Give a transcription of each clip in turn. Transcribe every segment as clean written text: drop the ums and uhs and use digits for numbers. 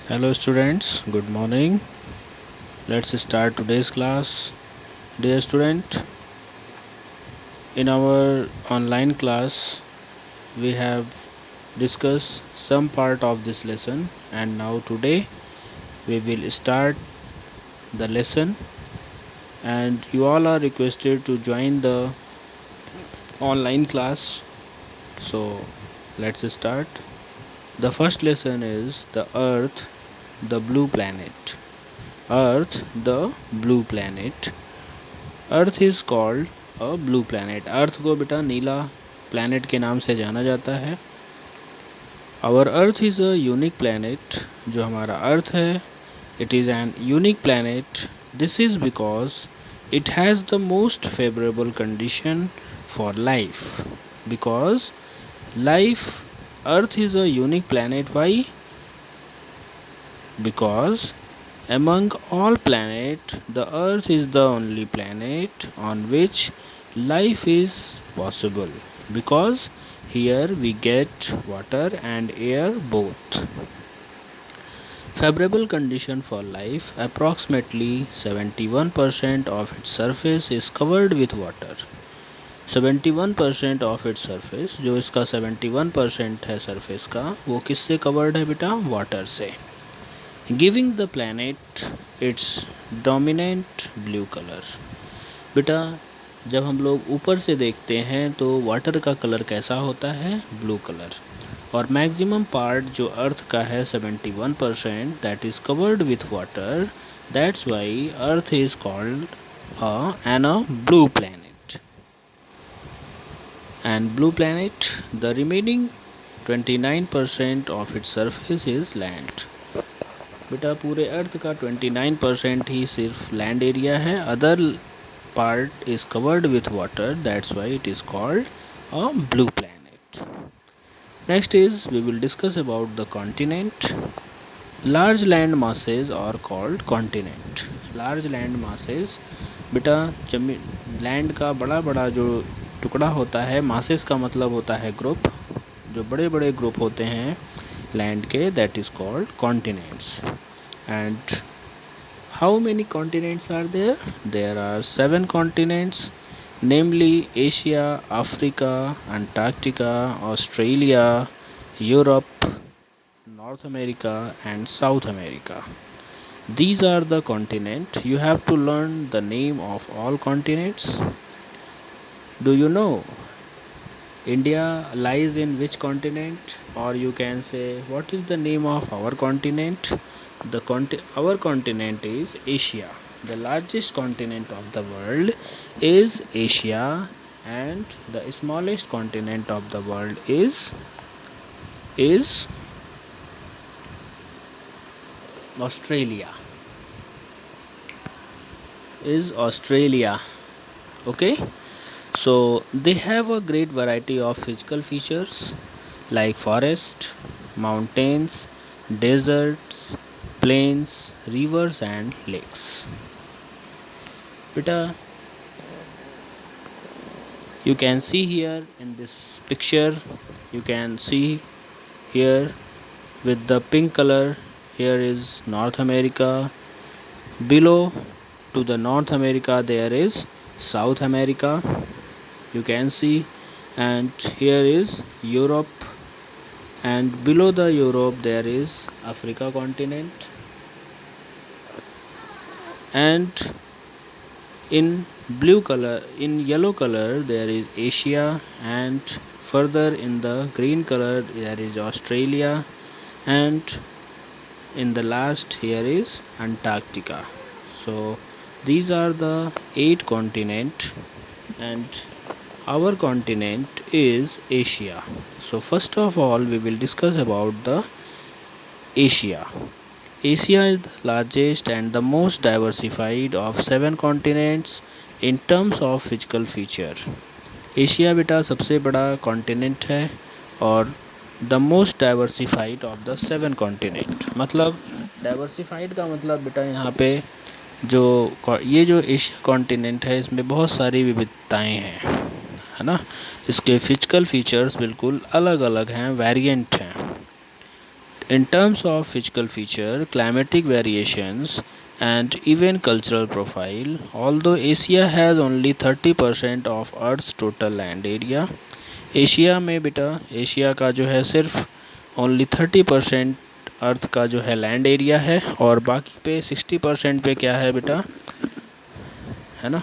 Hello students, good morning. Let's start today's class. Dear student, in our online class we have discussed some part of this lesson and now today we will start the lesson and you all are requested to join the online class. So let's start. The first lesson is the earth, the blue planet. Earth, the blue planet. Earth is called a blue planet. Earth को बेटा नीला planet के नाम से जाना जाता है। Our earth is a unique planet. जो हमारा अर्थ है it is an unique planet. This is because it has the most favourable condition for life. Because life earth is a unique planet. Why? Because among all planets, the Earth is the only planet on which life is possible. Because here we get water and air both. Favorable condition for life. Approximately 71% of its surface is covered with water. 71% of its surface, जो इसका 71% है surface का, वो किससे covered है बेटा? Water से। Giving the planet it's dominant blue colour. बेटा जब हम लोग ऊपर से देखते हैं तो वाटर का कलर कैसा होता है? Blue colour. और मैक्सिमम पार्ट जो अर्थ का है 71% that is covered with water. That's why earth is called a blue planet. And blue planet the remaining 29% of its surface is land. बेटा पूरे अर्थ का 29% ही सिर्फ लैंड एरिया है। Other part is covered with water. That's why it is called a blue planet. Next is we will discuss about the continent. Large land masses are called continent. Large land masses बेटा land का बड़ा बड़ा जो टुकड़ा होता है, masses का मतलब होता है ग्रुप, जो बड़े बड़े ग्रुप होते हैं लैंड के, that is called continents. And how many continents are there? There are 7 continents, namely Asia, Africa, Antarctica, Australia, Europe, North America and South America. These are the continent. You have to learn the name of all continents. Do you know India lies in which continent? Or you can say what is the name of our continent? Our continent is Asia. The largest continent of the world is Asia and the smallest continent of the world is Australia. Okay, so they have a great variety of physical features like forest, mountains, deserts, plains, rivers and lakes. Beta you can see here in this picture, you can see here with the pink color, here is North America. Below to the North America there is South America, you can see, and here is Europe, and below the Europe there is Africa continent, and in yellow color there is Asia, and further in the green color there is Australia, and in the last here is Antarctica. So these are the 8 continents and our continent is Asia. So first of all we will discuss about the Asia. Asia is the largest and the most diversified of 7 continents in terms of physical feature. Asia बेटा सबसे बड़ा continent है और the most diversified of the 7 continent. मतलब diversified का मतलब बेटा यहाँ पे जो ये जो एशिया कॉन्टिनेंट है इसमें बहुत सारी विविधताएं हैं, है ना। इसके फिजिकल फीचर्स बिल्कुल अलग अलग हैं, वेरिएंट हैं। In terms of physical feature, climatic variations, and even cultural profile, although Asia has only 30% of Earth's total land area, Asia में बेटा एशिया का जो है सिर्फ ओनली 30% अर्थ का जो है लैंड एरिया है और बाकी पे 60% पे क्या है बेटा, है ना,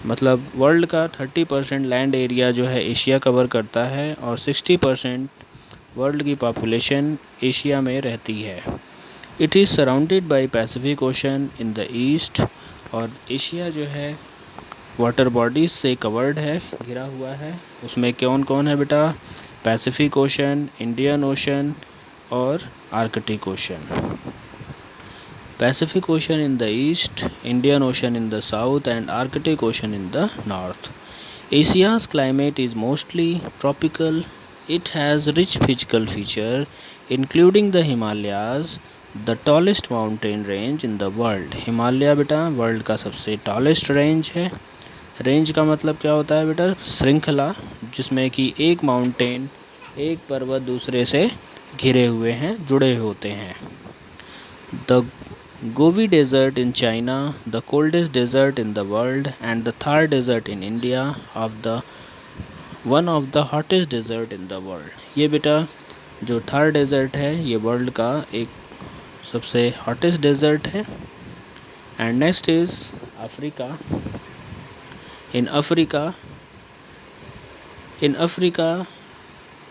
मतलब वर्ल्ड का 30% लैंड एरिया जो है एशिया कवर करता है और 60% वर्ल्ड की पॉपुलेशन एशिया में रहती है। It is surrounded bye Pacific ocean in the east, और एशिया जो है वाटर बॉडीज़ से कवर्ड है, घिरा हुआ है। उसमें कौन कौन है बेटा, पैसिफिक ओशन, इंडियन ओशन और Arctic ocean. Pacific ocean in the east, Indian Ocean in the south and Arctic ocean in the north. Asia's climate is mostly tropical. It has rich physical feature including the Himalayas, the tallest mountain range in the world. Himalaya बेटा world का सबसे tallest range है। Range का मतलब क्या होता है बेटा, श्रृंखला, जिसमें कि एक माउंटेन, एक पर्वत दूसरे से घिरे हुए हैं, जुड़े होते हैं। The Gobi desert in China, the coldest desert in the world and the Thar desert in India of the one of the hottest desert in the world. ये बेटा जो थार डेजर्ट है ये वर्ल्ड का एक सबसे हॉटेस्ट डेजर्ट है। And next is Africa. In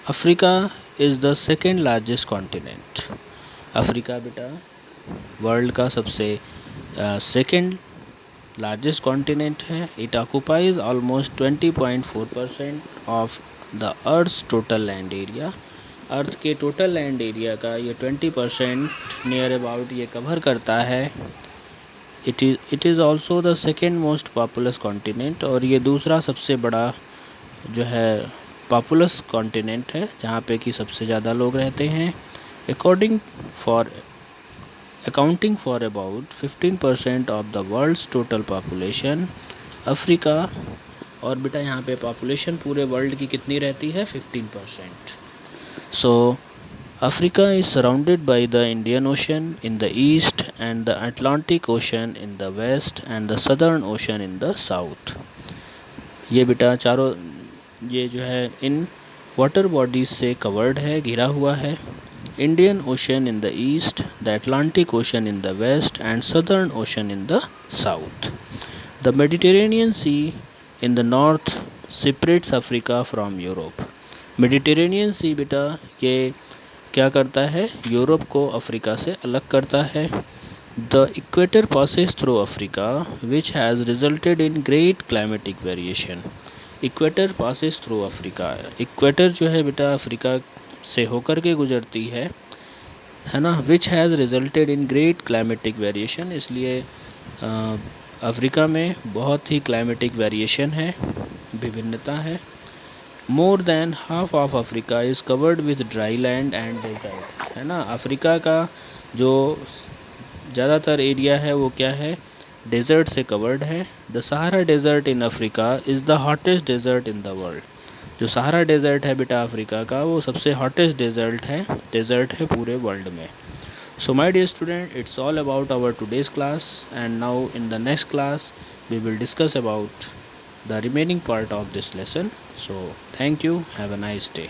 Africa is the second largest continent. Africa बेटा वर्ल्ड का सबसे सेकेंड लार्जेस्ट कॉन्टिनेंट है। It occupies almost 20.4% of the Earth's total land area. Earth के टोटल लैंड एरिया का ये 20% near about ये cover करता है। It is also the second most populous continent, और ये दूसरा सबसे बड़ा जो है पॉपुलस कॉन्टिनेंट है जहाँ पे कि सबसे ज़्यादा लोग रहते हैं। Accounting for about 15% of the world's total population, Africa, और बेटा यहाँ पे पॉपुलेशन पूरे वर्ल्ड की कितनी रहती है, 15%। So Africa is surrounded by the Indian Ocean in the east and the Atlantic Ocean in the west and the Southern Ocean in the south. ये बेटा चारों ये जो है इन वाटर बॉडीज़ से कवर्ड है, घिरा हुआ है। Indian Ocean in the east, the Atlantic Ocean in the west and Southern Ocean in the south. The Mediterranean Sea in the north separates Africa from Europe. Mediterranean Sea बेटा ये क्या करता है, यूरोप को अफ्रीका से अलग करता है। The equator passes through Africa, which has resulted in great climatic variation. Equator passes through Africa. Equator जो है बेटा अफ्रीका से होकर के गुजरती है ना, which has resulted in great climatic variation. इसलिए अफ्रीका में बहुत ही क्लाइमेटिक वेरिएशन है, विभिन्नता है। More than half of Africa is covered with dry land and desert, है ना। अफ्रीका का जो ज़्यादातर एरिया है वो क्या है, डेजर्ट से कवर्ड है। The Sahara desert in Africa is the hottest desert in the world. जो सहारा डेजर्ट है बेटा अफ्रीका का वो सबसे हॉटेस्ट डेजर्ट है पूरे वर्ल्ड में। So my dear student, it's all about our today's class, and now in the next class we will discuss about the remaining part of this lesson. So thank you, have a nice day.